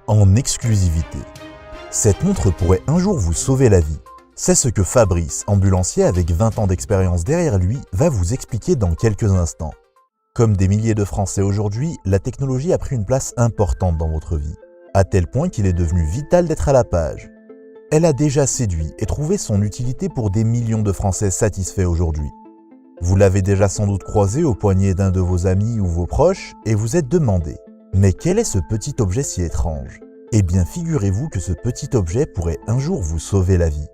En exclusivité. Cette montre pourrait un jour vous sauver la vie. C'est ce que Fabrice, ambulancier avec 20 ans d'expérience derrière lui, va vous expliquer dans quelques instants. Comme des milliers de Français aujourd'hui, la technologie a pris une place importante dans votre vie, à tel point qu'il est devenu vital d'être à la page. Elle a déjà séduit et trouvé son utilité pour des millions de Français satisfaits aujourd'hui. Vous l'avez déjà sans doute croisé au poignet d'un de vos amis ou vos proches et vous êtes demandé « Mais quel est ce petit objet si étrange ?» Eh bien, figurez-vous que ce petit objet pourrait un jour vous sauver la vie.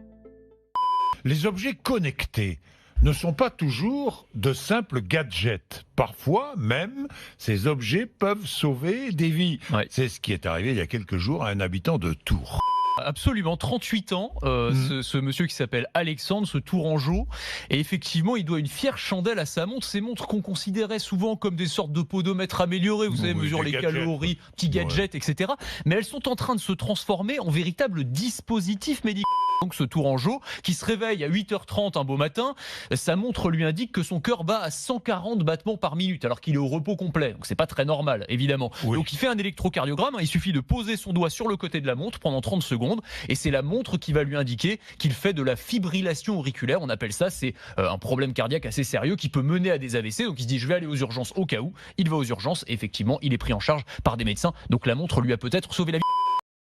Les objets connectés ne sont pas toujours de simples gadgets. Parfois, même, ces objets peuvent sauver des vies. Ouais. C'est ce qui est arrivé il y a quelques jours à un habitant de Tours. Absolument, 38 ans, ce monsieur qui s'appelle Alexandre, ce Tourangeau, et effectivement il doit une fière chandelle à sa montre, ces montres qu'on considérait souvent comme des sortes de podomètres améliorés, vous savez, mesurent les calories, petits gadgets, etc. Mais elles sont en train de se transformer en véritables dispositifs médicaux. Donc ce Tourangeau qui se réveille à 8h30 un beau matin, sa montre lui indique que son cœur bat à 140 battements par minute alors qu'il est au repos complet. Donc c'est pas très normal évidemment. Oui. Donc il fait un électrocardiogramme, il suffit de poser son doigt sur le côté de la montre pendant 30 secondes et c'est la montre qui va lui indiquer qu'il fait de la fibrillation auriculaire. On appelle ça, c'est un problème cardiaque assez sérieux qui peut mener à des AVC. Donc il se dit je vais aller aux urgences au cas où. Il va aux urgences et effectivement il est pris en charge par des médecins. Donc la montre lui a peut-être sauvé la vie.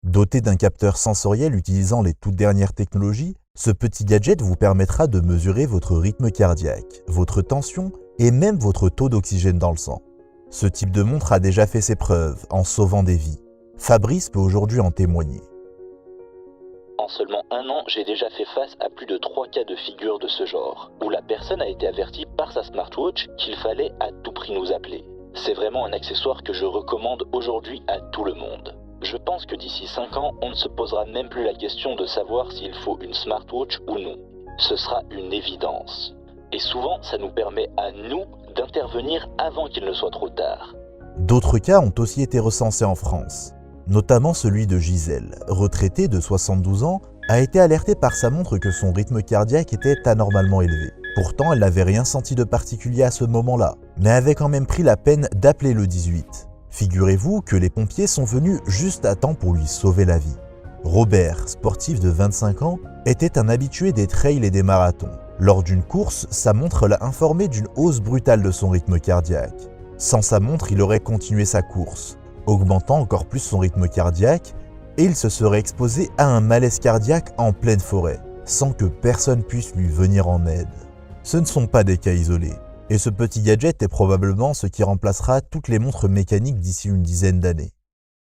Doté d'un capteur sensoriel utilisant les toutes dernières technologies, ce petit gadget vous permettra de mesurer votre rythme cardiaque, votre tension et même votre taux d'oxygène dans le sang. Ce type de montre a déjà fait ses preuves en sauvant des vies. Fabrice peut aujourd'hui en témoigner. En seulement un an, j'ai déjà fait face à plus de 3 cas de figure de ce genre, où la personne a été avertie par sa smartwatch qu'il fallait à tout prix nous appeler. C'est vraiment un accessoire que je recommande aujourd'hui à tout le monde. Je pense que d'ici 5 ans, on ne se posera même plus la question de savoir s'il faut une smartwatch ou non. Ce sera une évidence. Et souvent, ça nous permet à nous d'intervenir avant qu'il ne soit trop tard. D'autres cas ont aussi été recensés en France, notamment celui de Gisèle, retraitée de 72 ans, a été alertée par sa montre que son rythme cardiaque était anormalement élevé. Pourtant, elle n'avait rien senti de particulier à ce moment-là, mais avait quand même pris la peine d'appeler le 18. Figurez-vous que les pompiers sont venus juste à temps pour lui sauver la vie. Robert, sportif de 25 ans, était un habitué des trails et des marathons. Lors d'une course, sa montre l'a informé d'une hausse brutale de son rythme cardiaque. Sans sa montre, il aurait continué sa course, augmentant encore plus son rythme cardiaque, et il se serait exposé à un malaise cardiaque en pleine forêt, sans que personne puisse lui venir en aide. Ce ne sont pas des cas isolés. Et ce petit gadget est probablement ce qui remplacera toutes les montres mécaniques d'ici une dizaine d'années.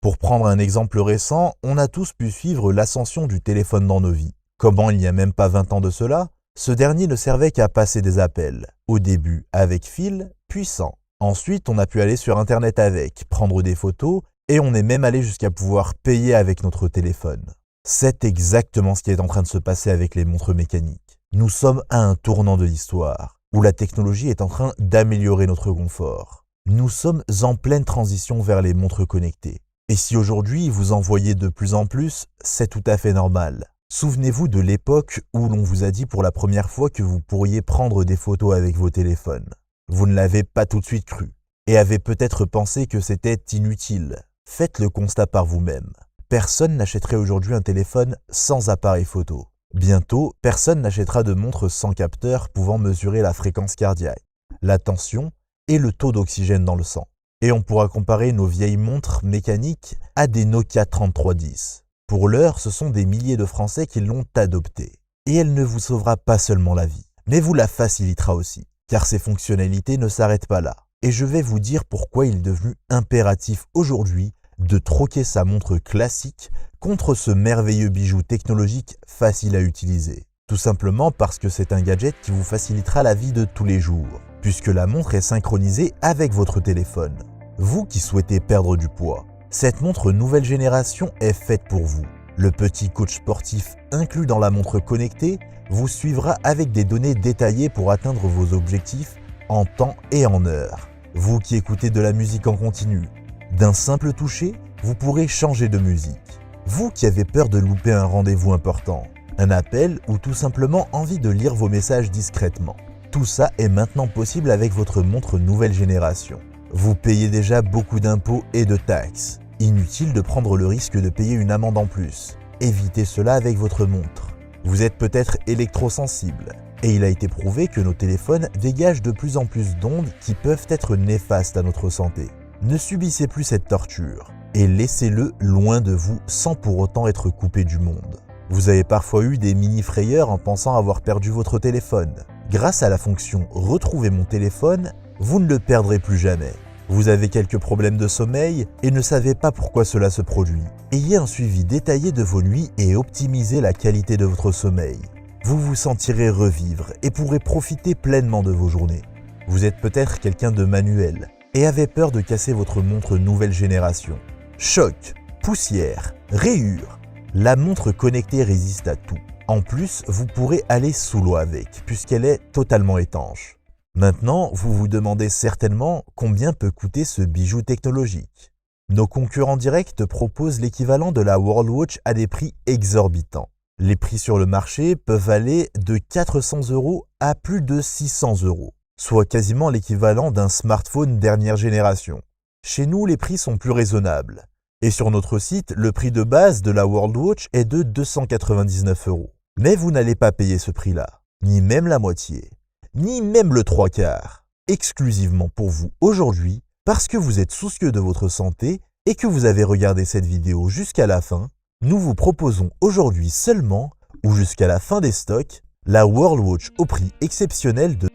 Pour prendre un exemple récent, on a tous pu suivre l'ascension du téléphone dans nos vies. Comment il n'y a même pas 20 ans de cela, ce dernier ne servait qu'à passer des appels. Au début avec fil, puissant. Ensuite, on a pu aller sur internet avec, prendre des photos, et on est même allé jusqu'à pouvoir payer avec notre téléphone. C'est exactement ce qui est en train de se passer avec les montres mécaniques. Nous sommes à un tournant de l'histoire, où la technologie est en train d'améliorer notre confort. Nous sommes en pleine transition vers les montres connectées. Et si aujourd'hui vous en voyez de plus en plus, c'est tout à fait normal. Souvenez-vous de l'époque où l'on vous a dit pour la première fois que vous pourriez prendre des photos avec vos téléphones. Vous ne l'avez pas tout de suite cru, et avez peut-être pensé que c'était inutile. Faites le constat par vous-même. Personne n'achèterait aujourd'hui un téléphone sans appareil photo. Bientôt, personne n'achètera de montre sans capteur pouvant mesurer la fréquence cardiaque, la tension et le taux d'oxygène dans le sang. Et on pourra comparer nos vieilles montres mécaniques à des Nokia 3310. Pour l'heure, ce sont des milliers de Français qui l'ont adoptée. Et elle ne vous sauvera pas seulement la vie, mais vous la facilitera aussi, car ses fonctionnalités ne s'arrêtent pas là. Et je vais vous dire pourquoi il est devenu impératif aujourd'hui de troquer sa montre classique contre ce merveilleux bijou technologique facile à utiliser. Tout simplement parce que c'est un gadget qui vous facilitera la vie de tous les jours, puisque la montre est synchronisée avec votre téléphone. Vous qui souhaitez perdre du poids, cette montre nouvelle génération est faite pour vous. Le petit coach sportif inclus dans la montre connectée vous suivra avec des données détaillées pour atteindre vos objectifs en temps et en heure. Vous qui écoutez de la musique en continu, d'un simple toucher, vous pourrez changer de musique. Vous qui avez peur de louper un rendez-vous important, un appel ou tout simplement envie de lire vos messages discrètement. Tout ça est maintenant possible avec votre montre nouvelle génération. Vous payez déjà beaucoup d'impôts et de taxes. Inutile de prendre le risque de payer une amende en plus. Évitez cela avec votre montre. Vous êtes peut-être électrosensible, et il a été prouvé que nos téléphones dégagent de plus en plus d'ondes qui peuvent être néfastes à notre santé. Ne subissez plus cette torture, et laissez-le loin de vous sans pour autant être coupé du monde. Vous avez parfois eu des mini-frayeurs en pensant avoir perdu votre téléphone. Grâce à la fonction « Retrouver mon téléphone », vous ne le perdrez plus jamais. Vous avez quelques problèmes de sommeil et ne savez pas pourquoi cela se produit. Ayez un suivi détaillé de vos nuits et optimisez la qualité de votre sommeil. Vous vous sentirez revivre et pourrez profiter pleinement de vos journées. Vous êtes peut-être quelqu'un de manuel et avez peur de casser votre montre nouvelle génération. Choc, poussière, rayures. La montre connectée résiste à tout. En plus, vous pourrez aller sous l'eau avec, puisqu'elle est totalement étanche. Maintenant, vous vous demandez certainement combien peut coûter ce bijou technologique. Nos concurrents directs proposent l'équivalent de la World Watch à des prix exorbitants. Les prix sur le marché peuvent aller de 400 € à plus de 600 €, soit quasiment l'équivalent d'un smartphone dernière génération. Chez nous, les prix sont plus raisonnables. Et sur notre site, le prix de base de la World Watch est de 299 €. Mais vous n'allez pas payer ce prix-là, ni même la moitié, ni même le 3/4, exclusivement pour vous aujourd'hui, parce que vous êtes soucieux de votre santé et que vous avez regardé cette vidéo jusqu'à la fin, nous vous proposons aujourd'hui seulement, ou jusqu'à la fin des stocks, la World Watch au prix exceptionnel de...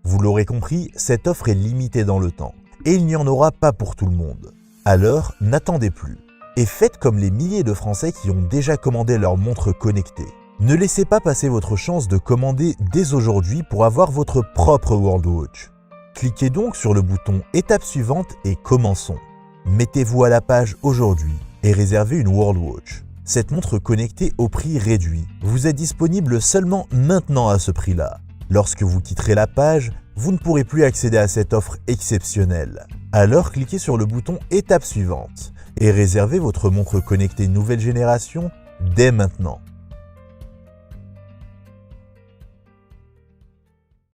Vous l'aurez compris, cette offre est limitée dans le temps, et il n'y en aura pas pour tout le monde. Alors, n'attendez plus, et faites comme les milliers de Français qui ont déjà commandé leur montre connectée. Ne laissez pas passer votre chance de commander dès aujourd'hui pour avoir votre propre World Watch. Cliquez donc sur le bouton « Étape suivante » et commençons. Mettez-vous à la page aujourd'hui et réservez une World Watch. Cette montre connectée au prix réduit vous est disponible seulement maintenant à ce prix-là. Lorsque vous quitterez la page, vous ne pourrez plus accéder à cette offre exceptionnelle. Alors cliquez sur le bouton « Étape suivante » et réservez votre montre connectée nouvelle génération dès maintenant.